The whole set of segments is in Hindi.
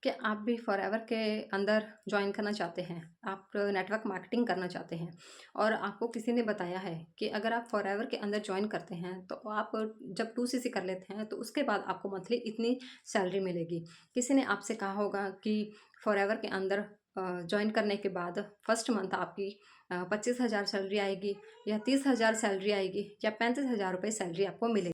कि आप भी फॉरएवर के अंदर जॉइन करना चाहते हैं, आप नेटवर्क मार्केटिंग करना चाहते हैं और आपको किसी ने बताया है कि अगर आप फॉरएवर के अंदर जॉइन करते हैं तो आप जब 2CC कर लेते हैं तो उसके बाद आपको मंथली इतनी सैलरी मिलेगी। किसी ने आपसे कहा होगा कि फॉरएवर के अंदर जॉइन करने के बाद फर्स्ट मंथ आपकी 25,000 सैलरी आएगी या 30,000 सैलरी आएगी या 35,000 रुपये सैलरी आपको मिलेगी।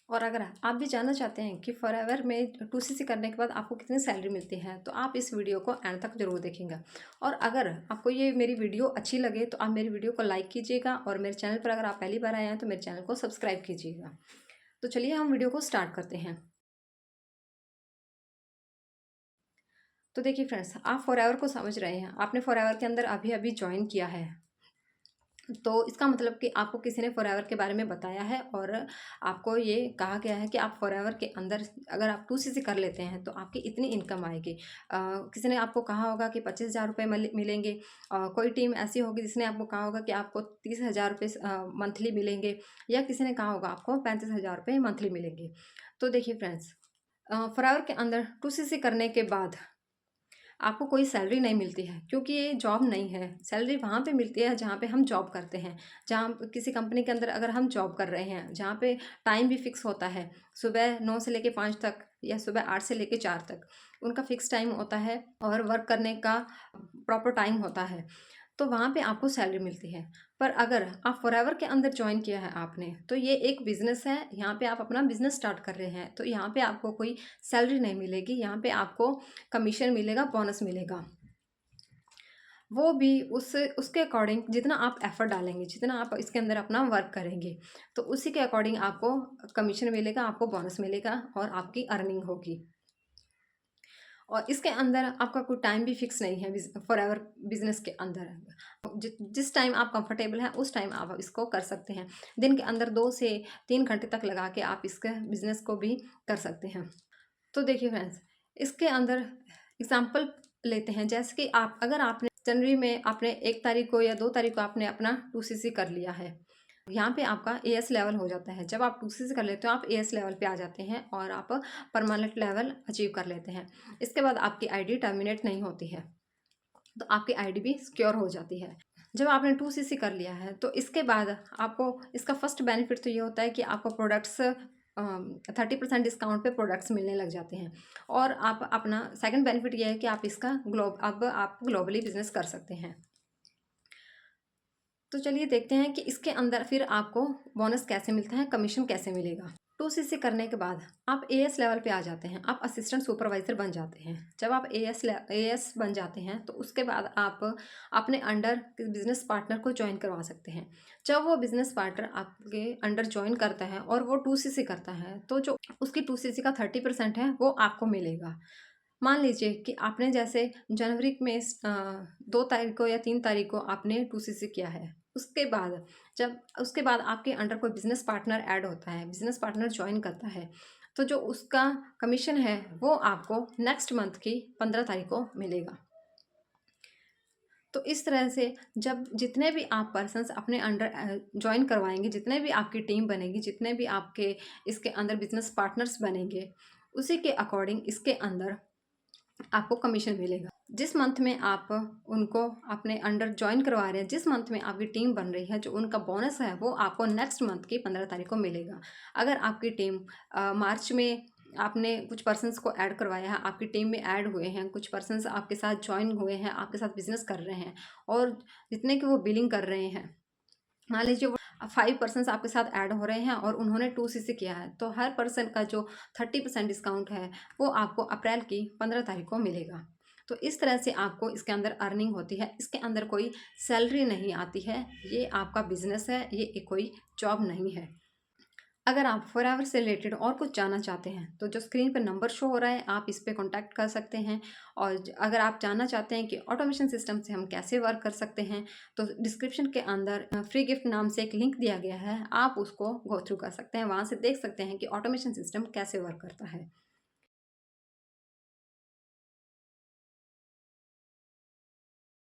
और अगर आप भी जानना चाहते हैं कि फॉरएवर में 2CC करने के बाद आपको कितनी सैलरी मिलती है तो आप इस वीडियो को एंड तक ज़रूर देखेंगे। और अगर आपको ये मेरी वीडियो अच्छी लगे तो आप मेरी वीडियो को लाइक कीजिएगा और मेरे चैनल पर अगर आप पहली बार आए हैं तो मेरे चैनल को सब्सक्राइब कीजिएगा। तो चलिए हम वीडियो को स्टार्ट करते हैं। तो देखिए फ्रेंड्स, आप फॉरएवर को समझ रहे हैं, आपने फॉरएवर के अंदर अभी अभी ज्वाइन किया है, तो इसका मतलब कि आपको किसी ने फॉरएवर के बारे में बताया है और आपको ये कहा गया है कि आप फॉरएवर के अंदर अगर आप 2CC कर लेते हैं तो आपकी इतनी इनकम आएगी। किसी ने आपको कहा होगा कि 25,000 रुपये मिलेंगे। कोई टीम ऐसी होगी जिसने आपको कहा होगा कि आपको 30,000 रुपये मंथली मिलेंगे, या किसी ने कहा होगा आपको 35,000 रुपये मंथली मिलेंगे। तो देखिए फ्रेंड्स, फॉरएवर के अंदर 2CC करने के बाद आपको कोई सैलरी नहीं मिलती है, क्योंकि ये जॉब नहीं है। सैलरी वहाँ पे मिलती है जहाँ पे हम जॉब करते हैं, जहाँ किसी कंपनी के अंदर अगर हम जॉब कर रहे हैं, जहाँ पे टाइम भी फिक्स होता है, सुबह 9 से लेके 5 तक या सुबह 8 से लेके 4 तक उनका फिक्स टाइम होता है और वर्क करने का प्रॉपर टाइम होता है, तो वहाँ पे आपको सैलरी मिलती है। पर अगर आप फॉरएवर के अंदर ज्वाइन किया है आपने, तो ये एक बिज़नेस है, यहाँ पे आप अपना बिज़नेस स्टार्ट कर रहे हैं, तो यहाँ पे आपको कोई सैलरी नहीं मिलेगी, यहाँ पे आपको कमीशन मिलेगा, बोनस मिलेगा। वो भी उसके अकॉर्डिंग जितना आप एफ़र्ट डालेंगे, जितना आप इसके अंदर अपना वर्क करेंगे, तो उसी के अकॉर्डिंग आपको कमीशन मिलेगा, आपको बोनस मिलेगा और आपकी अर्निंग होगी। और इसके अंदर आपका कोई टाइम भी फिक्स नहीं है फॉरएवर बिजनेस के अंदर। जिस टाइम आप कंफर्टेबल हैं उस टाइम आप इसको कर सकते हैं। दिन के अंदर 2 से 3 घंटे तक लगा के आप इसके बिजनेस को भी कर सकते हैं। तो देखिए फ्रेंड्स, इसके अंदर एग्जांपल लेते हैं, जैसे कि आप अगर आपने जनवरी में आपने 1 तारीख को या 2 तारीख को आपने अपना 2CC कर लिया है, यहाँ पे आपका एएस लेवल हो जाता है। जब आप 2CC कर लेते हो आप एएस लेवल पे आ जाते हैं और आप परमानेंट लेवल अचीव कर लेते हैं। इसके बाद आपकी आईडी टर्मिनेट नहीं होती है, तो आपकी आईडी भी सिक्योर हो जाती है। जब आपने 2CC कर लिया है तो इसके बाद आपको इसका फर्स्ट बेनिफिट तो ये होता है कि आपको प्रोडक्ट्स 30% डिस्काउंट पे प्रोडक्ट्स मिलने लग जाते हैं। और आप अपना सेकंड बेनिफिट ये है कि आप इसका अब आप ग्लोबली बिजनेस कर सकते हैं। तो चलिए देखते हैं कि इसके अंदर फिर आपको बोनस कैसे मिलता है, कमीशन कैसे मिलेगा। 2CC करने के बाद आप एएस लेवल पे आ जाते हैं, आप असिस्टेंट सुपरवाइज़र बन जाते हैं। जब आप एएस बन जाते हैं तो उसके बाद आप अपने अंडर बिजनेस पार्टनर को ज्वाइन करवा सकते हैं। जब वो बिजनेस पार्टनर आपके अंडर ज्वाइन करता है और वो 2CC करता है, तो जो उसकी 2CC का 30% है वो आपको मिलेगा। मान लीजिए कि आपने जैसे जनवरी में 2 तारीख को या 3 तारीख को आपने 2CC किया है। उसके बाद आपके अंडर कोई बिज़नेस पार्टनर ऐड होता है, बिज़नेस पार्टनर जॉइन करता है, तो जो उसका कमीशन है वो आपको नेक्स्ट मंथ की 15 तारीख को मिलेगा। तो इस तरह से जब जितने भी आप पर्सन्स अपने अंडर जॉइन करवाएँगे, जितने भी आपकी टीम बनेगी, जितने भी आपके इसके अंदर बिज़नेस पार्टनर्स बनेंगे, उसी के अकॉर्डिंग इसके अंदर आपको कमीशन मिलेगा। जिस मंथ में आप उनको अपने अंडर जॉइन करवा रहे हैं, जिस मंथ में आपकी टीम बन रही है, जो उनका बोनस है वो आपको नेक्स्ट मंथ की 15 तारीख को मिलेगा। अगर आपकी टीम मार्च में आपने कुछ पर्सन्स को ऐड करवाया है, आपकी टीम में ऐड हुए हैं, कुछ पर्सन्स आपके साथ जॉइन हुए हैं, आपके साथ बिजनेस कर रहे हैं और जितने की वो बिलिंग कर रहे हैं, मान लीजिए वो 5 पर्सन्स आपके साथ ऐड हो रहे हैं और उन्होंने 2CC किया है, तो हर पर्सन का जो 30% डिस्काउंट है वो आपको अप्रैल की 15 तारीख को मिलेगा। तो इस तरह से आपको इसके अंदर अर्निंग होती है। इसके अंदर कोई सैलरी नहीं आती है, ये आपका बिजनेस है, ये कोई जॉब नहीं है। अगर आप फॉरएवर से रिलेटेड और कुछ जानना चाहते हैं तो जो स्क्रीन पर नंबर शो हो रहा है आप इस पे कांटेक्ट कर सकते हैं। और अगर आप जानना चाहते हैं कि ऑटोमेशन सिस्टम से हम कैसे वर्क कर सकते हैं, तो डिस्क्रिप्शन के अंदर फ्री गिफ्ट नाम से एक लिंक दिया गया है, आप उसको गो थ्रू कर सकते हैं, वहाँ से देख सकते हैं कि ऑटोमेशन सिस्टम कैसे वर्क करता है।